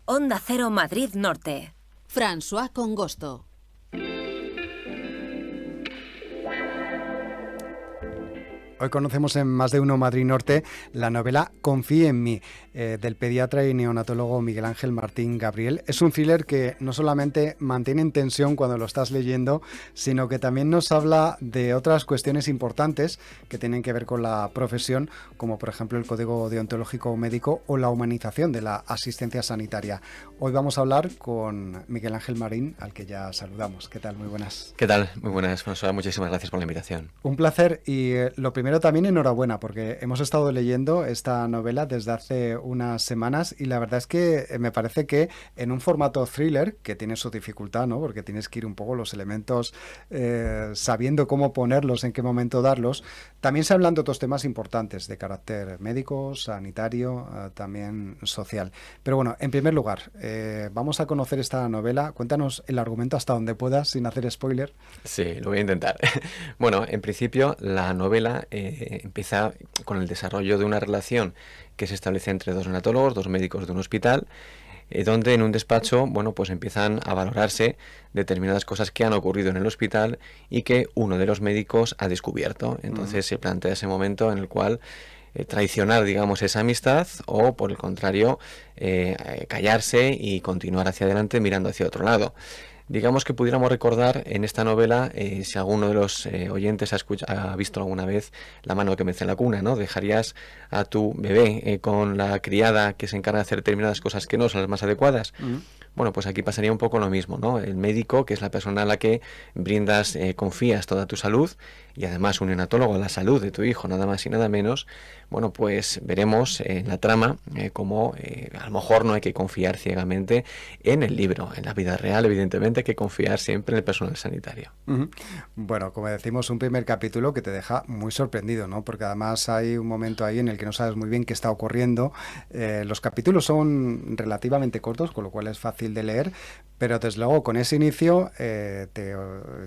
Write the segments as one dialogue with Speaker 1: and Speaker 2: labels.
Speaker 1: Onda Cero Madrid Norte.
Speaker 2: François Congosto.
Speaker 3: Hoy conocemos en Más de Uno Madrid Norte la novela Confíe en mí, del pediatra y neonatólogo Miguel Ángel Martín Gabriel. Es un thriller que no solamente mantiene en tensión cuando lo estás leyendo, sino que también nos habla de otras cuestiones importantes que tienen que ver con la profesión, como por ejemplo el Código Deontológico Médico o la humanización de la asistencia sanitaria. Hoy vamos a hablar con Miguel Ángel Marín, al que ya saludamos. ¿Qué tal? Muy buenas.
Speaker 4: ¿Qué tal? Muy buenas, François. Muchísimas gracias por la invitación.
Speaker 3: Un placer y lo primero también enhorabuena porque hemos estado leyendo esta novela desde hace unas semanas y la verdad es que me parece que en un formato thriller, que tiene su dificultad, ¿no? Porque tienes que ir un poco los elementos sabiendo cómo ponerlos, en qué momento darlos, también se hablan de otros temas importantes de carácter médico, sanitario, también social. Pero bueno, en primer lugar, vamos a conocer esta novela. Cuéntanos el argumento hasta donde puedas, sin hacer spoiler.
Speaker 4: Sí, lo voy a intentar. Bueno, en principio la novela empieza con el desarrollo de una relación que se establece entre dos neonatólogos, dos médicos de un hospital, donde en un despacho, bueno, pues empiezan a valorarse determinadas cosas que han ocurrido en el hospital y que uno de los médicos ha descubierto. Entonces se plantea ese momento en el cual traicionar, digamos, esa amistad o, por el contrario, callarse y continuar hacia adelante mirando hacia otro lado. Digamos que pudiéramos recordar en esta novela, si alguno de los oyentes ha visto alguna vez La mano que mece en la cuna, ¿no? Dejarías a tu bebé con la criada que se encarga de hacer determinadas cosas que no son las más adecuadas. Bueno, pues aquí pasaría un poco lo mismo, ¿no? El médico, que es la persona a la que brindas, confías toda tu salud, y además un neonatólogo a la salud de tu hijo, nada más y nada menos. Bueno, pues veremos en la trama cómo a lo mejor no hay que confiar ciegamente en el libro. En la vida real, evidentemente, hay que confiar siempre en el personal sanitario.
Speaker 3: Bueno, como decimos, un primer capítulo que te deja muy sorprendido, ¿no? Porque además hay un momento ahí en el que no sabes muy bien qué está ocurriendo. Los capítulos son relativamente cortos, con lo cual es fácil de leer, pero desde luego con ese inicio te,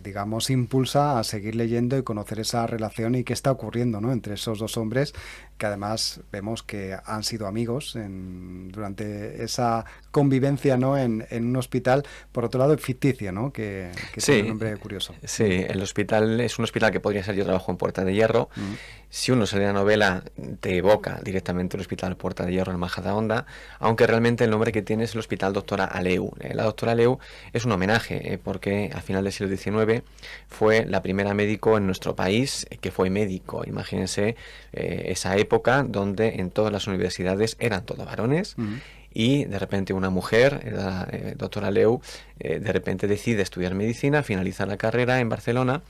Speaker 3: digamos, impulsa a seguir leyendo y conocer esa relación y qué está ocurriendo, ¿no? Entre esos dos hombres que además vemos que han sido amigos durante esa convivencia, ¿no? En un hospital, por otro lado, ficticio, ¿no? Que
Speaker 4: Sí,
Speaker 3: tiene un nombre curioso.
Speaker 4: Sí, el hospital es un hospital que podría ser, yo trabajo en Puerta de Hierro. Si uno se lee la novela, te evoca directamente el hospital Puerta de Hierro en Majadahonda, aunque realmente el nombre que tiene es el Hospital Doctora Aleu. La doctora Aleu es un homenaje, porque a final del siglo XIX fue la primera médico en nuestro país que fue médico. Imagínense esa época donde en todas las universidades eran todos varones. Y de repente una mujer, la doctora Aleu, de repente decide estudiar medicina, finaliza la carrera en Barcelona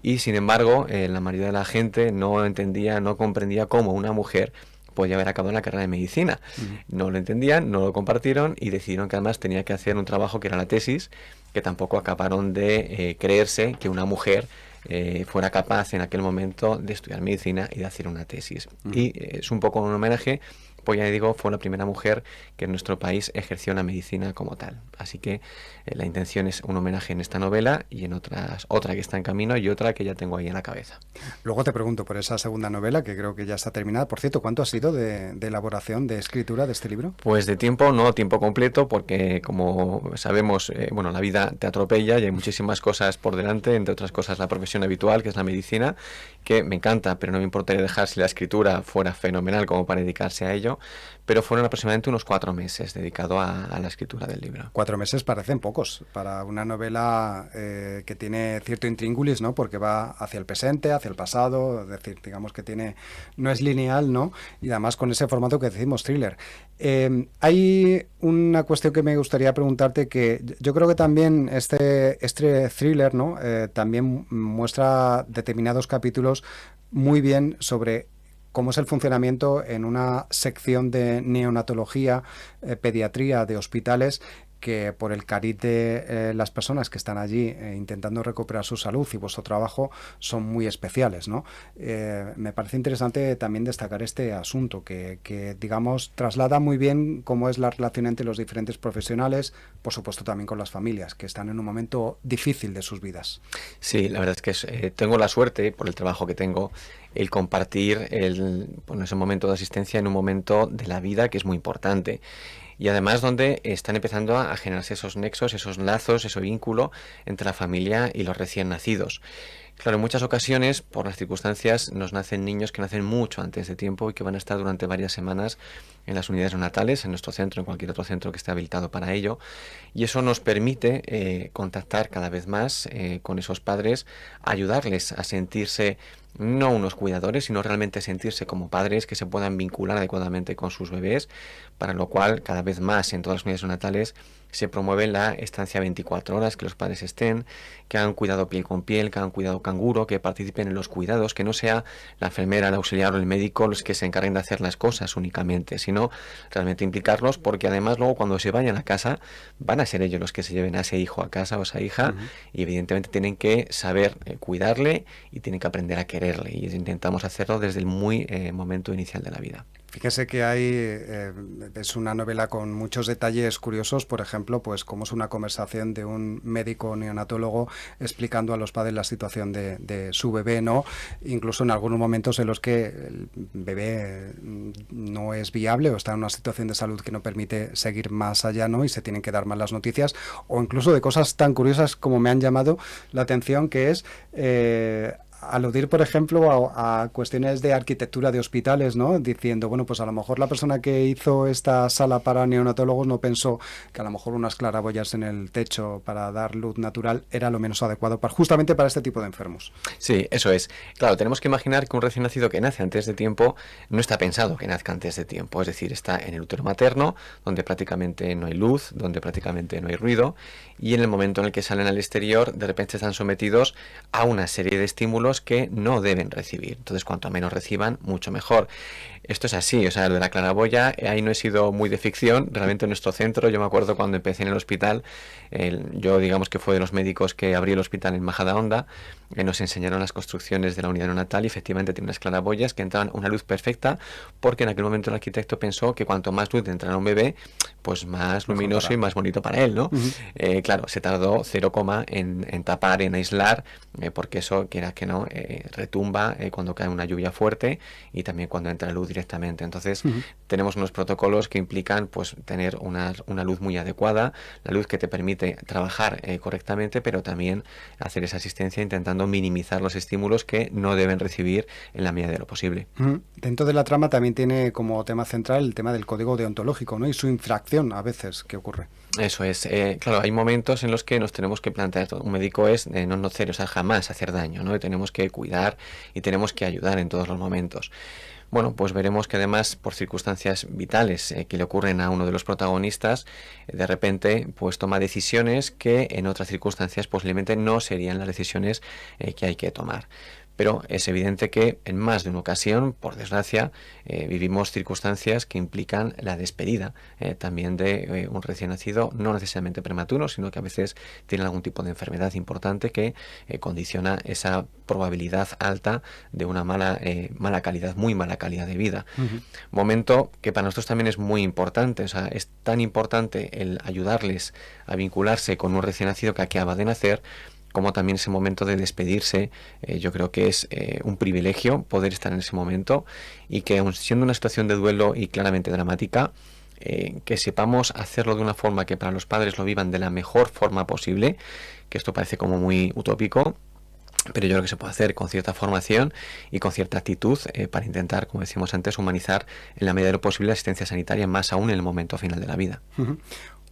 Speaker 4: y sin embargo la mayoría de la gente no entendía, no comprendía cómo una mujer podía haber acabado la carrera de medicina. No lo entendían, no lo compartieron y decidieron que además tenía que hacer un trabajo que era la tesis, que tampoco acabaron de creerse que una mujer fuera capaz en aquel momento de estudiar medicina y de hacer una tesis. Y es un poco un homenaje, pues ya digo, fue la primera mujer que en nuestro país ejerció la medicina como tal. Así que la intención es un homenaje en esta novela y en otra que está en camino y otra que ya tengo ahí en la cabeza.
Speaker 3: Luego te pregunto por esa segunda novela, que creo que ya está terminada. Por cierto, ¿cuánto ha sido de elaboración, de escritura de este libro?
Speaker 4: Pues de tiempo, no tiempo completo, porque como sabemos, bueno, la vida te atropella y hay muchísimas cosas por delante, entre otras cosas la profesión habitual, que es la medicina, que me encanta, pero no me importaría dejar si la escritura fuera fenomenal como para dedicarse a ello, pero fueron aproximadamente unos 4 meses dedicado a la escritura del libro.
Speaker 3: 4 meses parecen pocos para una novela que tiene cierto intríngulis, ¿no? Porque va hacia el presente, hacia el pasado, es decir, digamos que no es lineal, ¿no? Y además con ese formato que decimos thriller. Hay una cuestión que me gustaría preguntarte, que yo creo que también este thriller, ¿no? También muestra determinados capítulos muy bien sobre cómo es el funcionamiento en una sección de neonatología, pediatría de hospitales, que por el cariz de las personas que están allí intentando recuperar su salud y vuestro trabajo son muy especiales, ¿no? Me parece interesante también destacar este asunto que digamos traslada muy bien cómo es la relación entre los diferentes profesionales, por supuesto también con las familias que están en un momento difícil de sus vidas.
Speaker 4: Sí, la verdad es que tengo la suerte, por el trabajo que tengo, el compartir ese momento de asistencia en un momento de la vida que es muy importante. y además donde están empezando a generarse esos nexos, esos lazos, ese vínculo entre la familia y los recién nacidos. Claro, en muchas ocasiones, por las circunstancias, nos nacen niños que nacen mucho antes de tiempo y que van a estar durante varias semanas en las unidades neonatales, en nuestro centro, en cualquier otro centro que esté habilitado para ello. Y eso nos permite contactar cada vez más con esos padres, ayudarles a sentirse no unos cuidadores, sino realmente sentirse como padres que se puedan vincular adecuadamente con sus bebés, para lo cual cada vez más en todas las unidades neonatales se promueve la estancia 24 horas, que los padres estén, que hagan cuidado piel con piel, que hagan cuidado canguro, que participen en los cuidados, que no sea la enfermera, el auxiliar o el médico los que se encarguen de hacer las cosas únicamente, sino realmente implicarlos, porque además luego cuando se vayan a casa van a ser ellos los que se lleven a ese hijo a casa o a esa hija, y evidentemente tienen que saber cuidarle y tienen que aprender a quererle, y intentamos hacerlo desde el momento inicial de la vida.
Speaker 3: Fíjese que es una novela con muchos detalles curiosos, por ejemplo, pues cómo es una conversación de un médico neonatólogo explicando a los padres la situación de su bebé, ¿no? Incluso en algunos momentos en los que el bebé no es viable o está en una situación de salud que no permite seguir más allá, ¿no? Y se tienen que dar malas noticias, o incluso de cosas tan curiosas como me han llamado la atención, que es aludir, por ejemplo, a cuestiones de arquitectura de hospitales, ¿no? Diciendo, bueno, pues a lo mejor la persona que hizo esta sala para neonatólogos no pensó que a lo mejor unas claraboyas en el techo para dar luz natural era lo menos adecuado justamente para este tipo de enfermos.
Speaker 4: Sí, eso es. Claro, tenemos que imaginar que un recién nacido que nace antes de tiempo no está pensado que nazca antes de tiempo, es decir, está en el útero materno, donde prácticamente no hay luz, donde prácticamente no hay ruido, y en el momento en el que salen al exterior, de repente están sometidos a una serie de estímulos que no deben recibir. Entonces, cuanto menos reciban, mucho mejor. Esto es así, o sea, lo de la claraboya, ahí no he sido muy de ficción, realmente en nuestro centro, yo me acuerdo cuando empecé en el hospital, yo digamos que fue de los médicos que abrí el hospital en Majadahonda, nos enseñaron las construcciones de la unidad neonatal y efectivamente tiene unas claraboyas que entraban una luz perfecta, porque en aquel momento el arquitecto pensó que cuanto más luz entrara un bebé, pues más luminoso y más bonito para él, ¿no? Claro, se tardó 0, en tapar, en aislar, porque eso, quiera que no, retumba cuando cae una lluvia fuerte y también cuando entra luz directamente. Entonces, tenemos unos protocolos que implican pues tener una luz muy adecuada, la luz que te permite trabajar correctamente, pero también hacer esa asistencia intentando minimizar los estímulos que no deben recibir en la medida de lo posible.
Speaker 3: Dentro de la trama también tiene como tema central el tema del código deontológico, ¿no? Y su infracción a veces que ocurre.
Speaker 4: Eso es. Claro, hay momentos en los que nos tenemos que plantear, un médico es no hacer, o sea, jamás hacer daño, ¿no? Y tenemos que cuidar y tenemos que ayudar en todos los momentos. Bueno, pues veremos que además por circunstancias vitales que le ocurren a uno de los protagonistas, de repente pues toma decisiones que en otras circunstancias posiblemente no serían las decisiones que hay que tomar. Pero es evidente que en más de una ocasión, por desgracia, vivimos circunstancias que implican la despedida también de un recién nacido, no necesariamente prematuro, sino que a veces tiene algún tipo de enfermedad importante que condiciona esa probabilidad alta de una mala calidad, muy mala calidad de vida. Momento que para nosotros también es muy importante, o sea, es tan importante el ayudarles a vincularse con un recién nacido que acaba de nacer, como también ese momento de despedirse. Yo creo que es un privilegio poder estar en ese momento y que aun siendo una situación de duelo y claramente dramática, que sepamos hacerlo de una forma que para los padres lo vivan de la mejor forma posible, que esto parece como muy utópico, pero yo creo que se puede hacer con cierta formación y con cierta actitud para intentar, como decíamos antes, humanizar en la medida de lo posible la asistencia sanitaria, más aún en el momento final de la vida.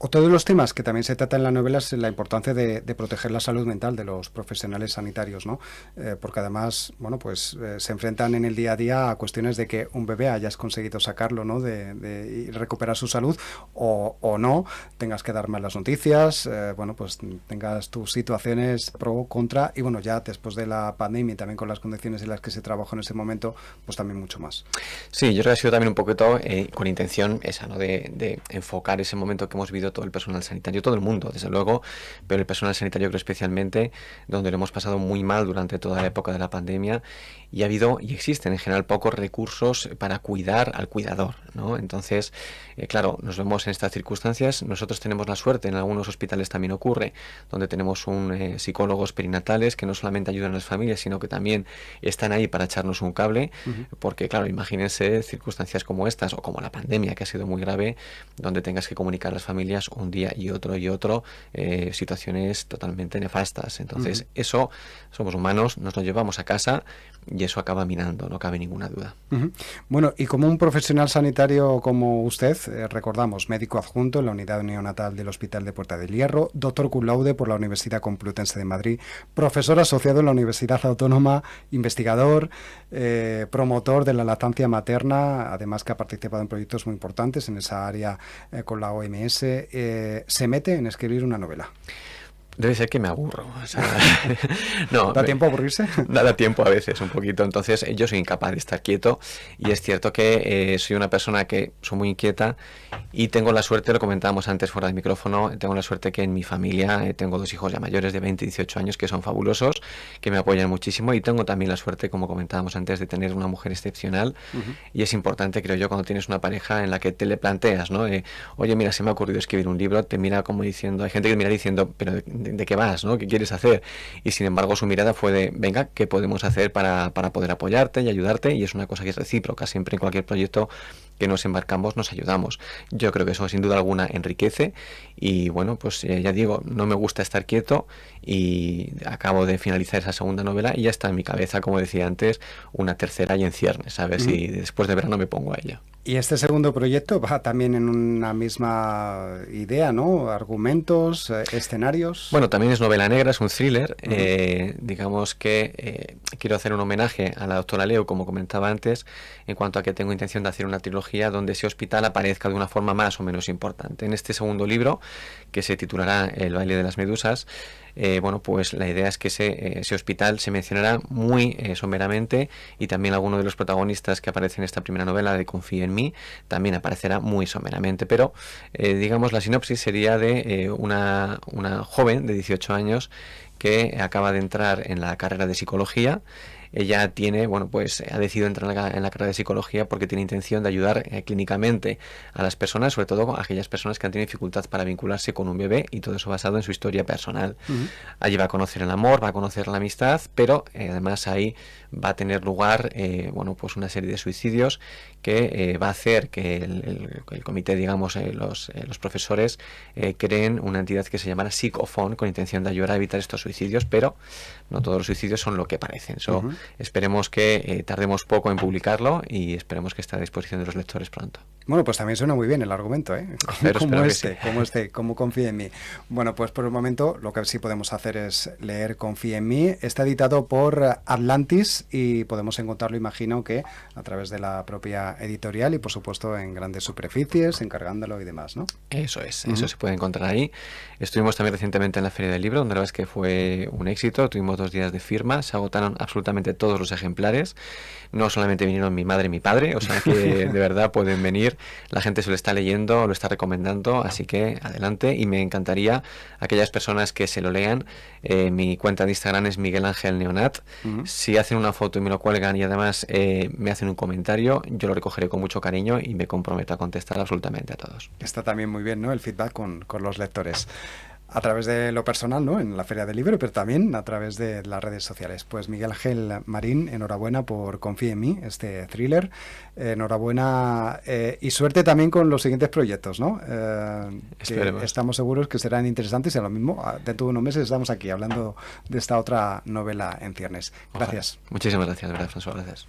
Speaker 3: Otro de los temas que también se trata en la novela es la importancia de proteger la salud mental de los profesionales sanitarios, ¿no? Porque además, bueno, pues se enfrentan en el día a día a cuestiones de que un bebé hayas conseguido sacarlo, ¿no? Y recuperar su salud o no, tengas que dar malas noticias, bueno, pues tengas tus situaciones pro, contra, y bueno, ya después de la pandemia y también con las condiciones en las que se trabajó en ese momento, pues también mucho más.
Speaker 4: Sí, yo creo que ha sido también un poquito con intención esa, ¿no? De enfocar ese momento que hemos vivido sufrido todo el personal sanitario, todo el mundo, desde luego, pero el personal sanitario creo especialmente, donde lo hemos pasado muy mal durante toda la época de la pandemia, y ha habido y existen en general pocos recursos para cuidar al cuidador, ¿no? Entonces, claro, nos vemos en estas circunstancias. Nosotros tenemos la suerte, en algunos hospitales también ocurre, donde tenemos psicólogos perinatales que no solamente ayudan a las familias, sino que también están ahí para echarnos un cable, porque claro, imagínense circunstancias como estas, o como la pandemia, que ha sido muy grave, donde tengas que comunicar a las familias un día y otro, situaciones totalmente nefastas. Entonces, eso, somos humanos, nos lo llevamos a casa y eso acaba minando, no cabe ninguna duda.
Speaker 3: Bueno, y como un profesional sanitario como usted, recordamos, médico adjunto en la unidad neonatal del Hospital de Puerta del Hierro, doctor cum laude por la Universidad Complutense de Madrid, profesor asociado en la Universidad Autónoma, investigador, promotor de la lactancia materna, además que ha participado en proyectos muy importantes en esa área con la OMS, se mete en escribir una novela.
Speaker 4: Debe ser que me aburro. O sea, no,
Speaker 3: ¿Da tiempo a aburrirse?
Speaker 4: Da tiempo a veces, un poquito. Entonces, yo soy incapaz de estar quieto y es cierto que soy una persona que soy muy inquieta y tengo la suerte, lo comentábamos antes fuera del micrófono, tengo la suerte que en mi familia tengo 2 hijos ya mayores de 20 y 18 años que son fabulosos, que me apoyan muchísimo, y tengo también la suerte, como comentábamos antes, de tener una mujer excepcional. Y es importante, creo yo, cuando tienes una pareja en la que te le planteas, ¿no? Oye, mira, se me ha ocurrido escribir un libro, te mira como diciendo, hay gente que mira diciendo, pero ¿de qué vas, ¿no? ¿Qué quieres hacer? Y sin embargo su mirada fue de, venga, ¿qué podemos hacer para poder apoyarte y ayudarte? Y es una cosa que es recíproca, siempre en cualquier proyecto que nos embarcamos nos ayudamos. Yo creo que eso sin duda alguna enriquece y bueno, pues ya digo, no me gusta estar quieto y acabo de finalizar esa segunda novela y ya está en mi cabeza, como decía antes, una tercera y en ciernes, a ver si después de verano me pongo a ella.
Speaker 3: Y este segundo proyecto va también en una misma idea, ¿no? Argumentos, escenarios.
Speaker 4: Bueno, también es novela negra, es un thriller. Digamos que quiero hacer un homenaje a la doctora Leo, como comentaba antes, en cuanto a que tengo intención de hacer una trilogía donde ese hospital aparezca de una forma más o menos importante. En este segundo libro, que se titulará El baile de las medusas, bueno, pues la idea es que ese hospital se mencionará muy someramente, y también alguno de los protagonistas que aparece en esta primera novela de Confía en mí también aparecerá muy someramente, pero digamos la sinopsis sería de una joven de 18 años que acaba de entrar en la carrera de psicología. Ella tiene, bueno, pues ha decidido entrar en la carrera de psicología porque tiene intención de ayudar clínicamente a las personas, sobre todo a aquellas personas que han tenido dificultad para vincularse con un bebé, y todo eso basado en su historia personal. Allí va a conocer el amor, va a conocer la amistad, pero además ahí va a tener lugar, bueno, pues una serie de suicidios que va a hacer que el comité, digamos, los profesores creen una entidad que se llamará Psicofon, con intención de ayudar a evitar estos suicidios, pero no todos los suicidios son lo que parecen. Esperemos que tardemos poco en publicarlo y esperemos que esté a disposición de los lectores pronto.
Speaker 3: Bueno, pues también suena muy bien el argumento, ¿eh? Como Confía en mí. Bueno, pues por el momento lo que sí podemos hacer es leer Confía en mí. Está editado por Atlantis y podemos encontrarlo, imagino, que a través de la propia editorial y por supuesto en grandes superficies, encargándolo y demás, ¿no?
Speaker 4: Eso es, eso se puede encontrar ahí. Estuvimos también recientemente en la Feria del Libro, donde la verdad es que fue un éxito. Tuvimos 2 días de firma, se agotaron absolutamente todos los ejemplares. No solamente vinieron mi madre y mi padre, o sea que de verdad pueden venir. La gente se lo está leyendo, lo está recomendando, así que adelante. Y me encantaría aquellas personas que se lo lean. Mi cuenta de Instagram es Miguel Ángel Neonat. Si hacen una foto y me lo cuelgan y además me hacen un comentario, yo lo recogeré con mucho cariño y me comprometo a contestar absolutamente a todos.
Speaker 3: Está también muy bien, ¿no?, el feedback con los lectores. A través de lo personal, ¿no?, en la Feria del Libro, pero también a través de las redes sociales. Pues Miguel Ángel Marín, enhorabuena por Confía en mí, este thriller. Enhorabuena y suerte también con los siguientes proyectos, ¿no? Que estamos seguros que serán interesantes y a lo mismo, dentro de unos meses estamos aquí hablando de esta otra novela en ciernes. Gracias.
Speaker 4: Ojalá. Muchísimas gracias, de verdad, François, gracias.